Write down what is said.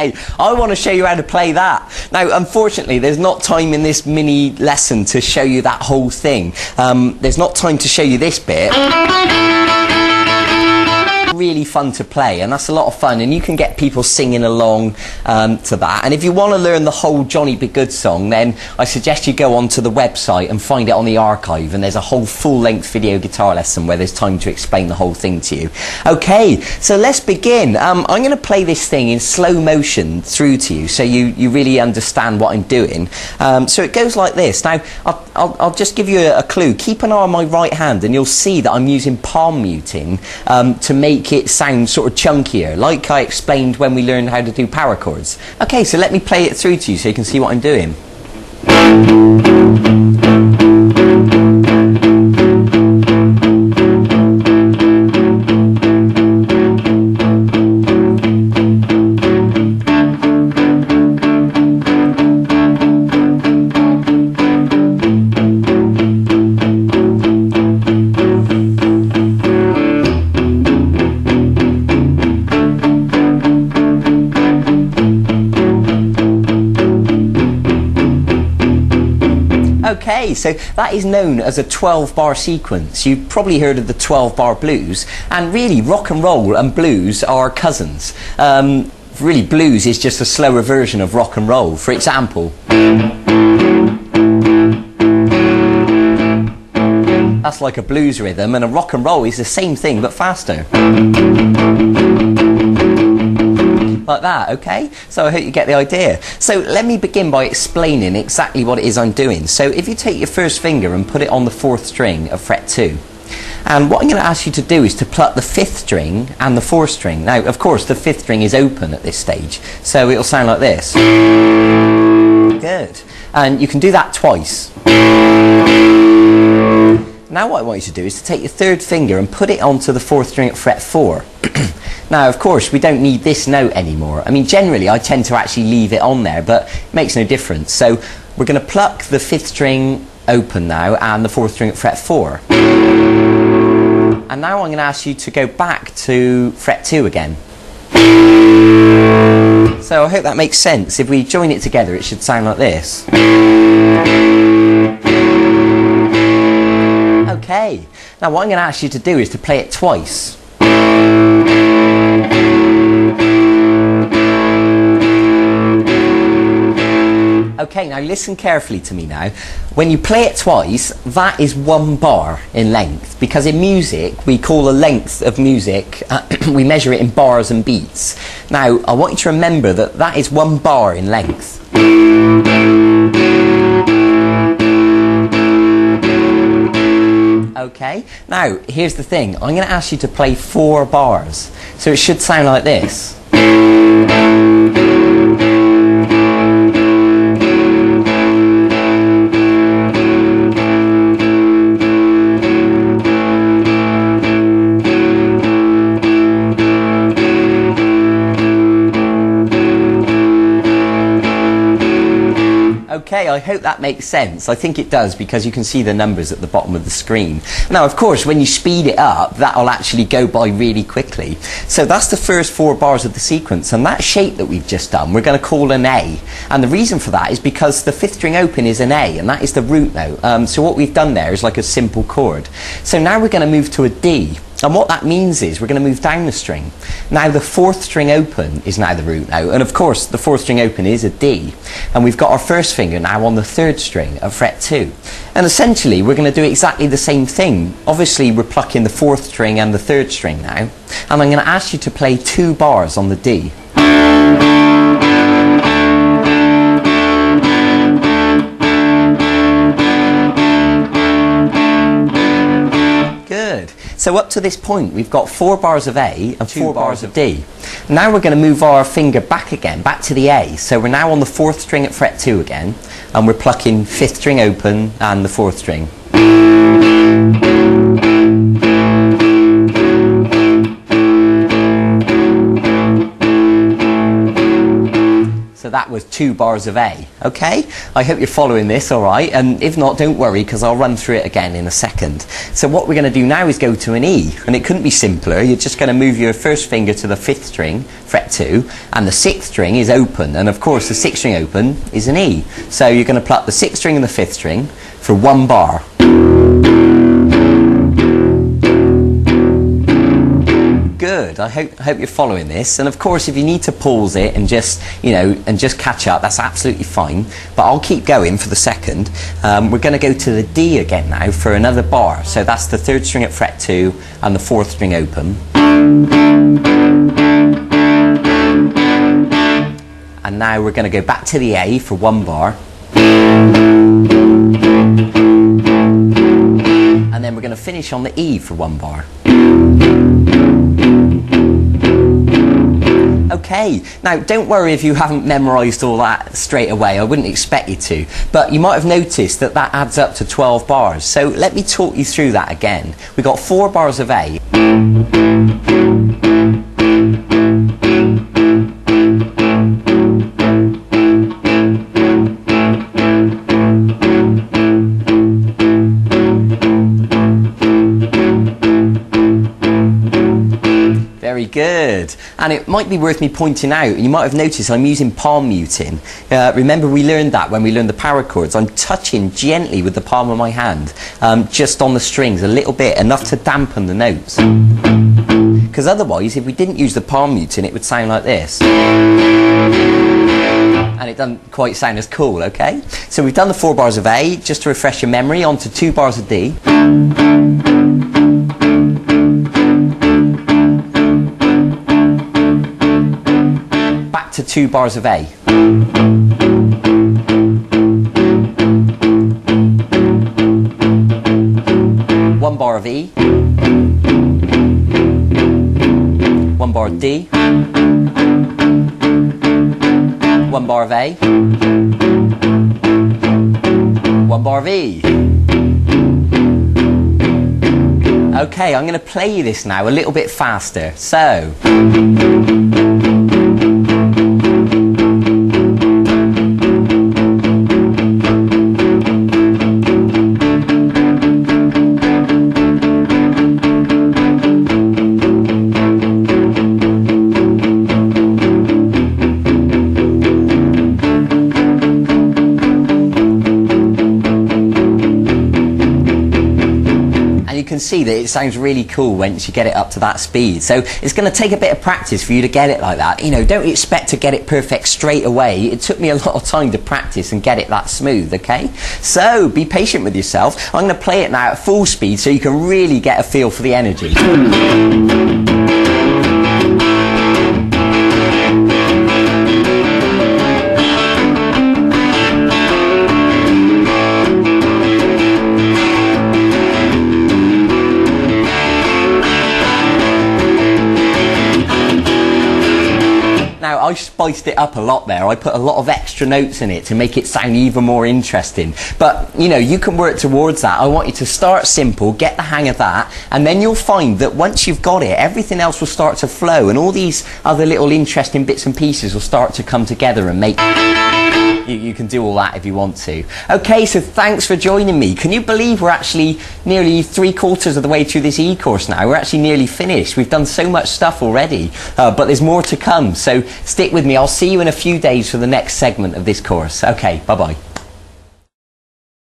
Okay, I want to show you how to play that. Now, unfortunately, there's not time in this mini lesson to show you that whole thing. There's not time to show you this bit. Really fun to play, and that's a lot of fun, and you can get people singing along to that. And if you want to learn the whole Johnny B. Goode song, then I suggest you go onto the website and find it on the archive, and there's a whole full-length video guitar lesson where there's time to explain the whole thing to you. Okay, so let's begin. I'm going to play this thing in slow motion through to you so you really understand what I'm doing. So it goes like this. Now I'll just give you a clue. Keep an eye on my right hand and you'll see that I'm using palm muting to make it sound sort of chunkier, like I explained when we learned how to do power chords. Okay, so let me play it through to you so you can see what I'm doing. Okay, so that is known as a 12-bar sequence. You've probably heard of the 12-bar blues, and really rock and roll and blues are cousins. Really, blues is just a slower version of rock and roll. For example, that's like a blues rhythm, and a rock and roll is the same thing but faster. Like that, okay? So I hope you get the idea. So let me begin by explaining exactly what it is I'm doing. So if you take your first finger and put it on the 4th string of fret 2, and what I'm going to ask you to do is to pluck the 5th string and the 4th string. Now, of course, the 5th string is open at this stage, so it'll sound like this. Good. And you can do that twice. Now what I want you to do is to take your 3rd finger and put it onto the 4th string at fret 4. Now, of course, we don't need this note anymore. I mean, generally, I tend to actually leave it on there, but it makes no difference. So we're going to pluck the 5th string open now and the 4th string at fret 4. And now I'm going to ask you to go back to fret 2 again. So I hope that makes sense. If we join it together, it should sound like this. Okay. Now what I'm going to ask you to do is to play it twice. Okay, now listen carefully to me now. When you play it twice, that is 1 bar in length, because in music we call the length of music, we measure it in bars and beats. Now I want you to remember that that is 1 bar in length. Okay, now here's the thing. I'm going to ask you to play 4 bars, so it should sound like this. Okay, I hope that makes sense. I think it does, because you can see the numbers at the bottom of the screen. Now, of course, when you speed it up, that'll actually go by really quickly. So that's the first 4 bars of the sequence, and that shape that we've just done, we're going to call an A. And the reason for that is because the 5th string open is an A, and that is the root note. So what we've done there is like a simple chord. So now we're going to move to a D. And what that means is we're going to move down the string. Now the 4th string open is now the root note, and of course the 4th string open is a D, and we've got our first finger now on the 3rd string of fret 2. And essentially we're going to do exactly the same thing. Obviously we're plucking the 4th string and the 3rd string now, and I'm going to ask you to play 2 bars on the D. Good. So up to this point we've got 4 bars of A and 4 bars of D. Now we're going to move our finger back again, back to the A. So we're now on the 4th string at fret 2 again, and we're plucking 5th string open and the 4th string. So that was 2 bars of A, okay? I hope you're following this, all right? And if not, don't worry, because I'll run through it again in a second. So what we're going to do now is go to an E, and it couldn't be simpler. You're just going to move your first finger to the 5th string, fret 2, and the 6th string is open, and of course the 6th string open is an E. So you're going to pluck the 6th string and the 5th string for 1 bar. Good. I hope you're following this. And of course, if you need to pause it and just, and just catch up, that's absolutely fine. But I'll keep going for the second. We're going to go to the D again now for another bar. So that's the 3rd string at fret 2 and the 4th string open. And now we're going to go back to the A for 1 bar. And then we're going to finish on the E for 1 bar. Okay, now don't worry if you haven't memorised all that straight away. I wouldn't expect you to, but you might have noticed that that adds up to 12 bars. So let me talk you through that again. We got 4 bars of A. Very good. And it might be worth me pointing out, you might have noticed I'm using palm muting. Remember we learned that when we learned the power chords. I'm touching gently with the palm of my hand, just on the strings a little bit, enough to dampen the notes. Because otherwise, if we didn't use the palm muting, it would sound like this. And it doesn't quite sound as cool, okay? So we've done the 4 bars of A, just to refresh your memory, on to 2 bars of D. To 2 bars of A. 1 bar of E. 1 bar of D. 1 bar of A. 1 bar of E. Okay, I'm going to play you this now a little bit faster. So. You can see that it sounds really cool once you get it up to that speed. So it's going to take a bit of practice for you to get it like that. Don't expect to get it perfect straight away. It took me a lot of time to practice and get it that smooth, okay? So be patient with yourself. I'm going to play it now at full speed so you can really get a feel for the energy. Now, I spiced it up a lot there. I put a lot of extra notes in it to make it sound even more interesting. But, you can work towards that. I want you to start simple, get the hang of that, and then you'll find that once you've got it, everything else will start to flow, and all these other little interesting bits and pieces will start to come together and make... You can do all that if you want to. Okay, so thanks for joining me. Can you believe we're actually nearly 3/4 of the way through this E-course now? We're actually nearly finished. We've done so much stuff already, but there's more to come. So stick with me. I'll see you in a few days for the next segment of this course. Okay, bye-bye.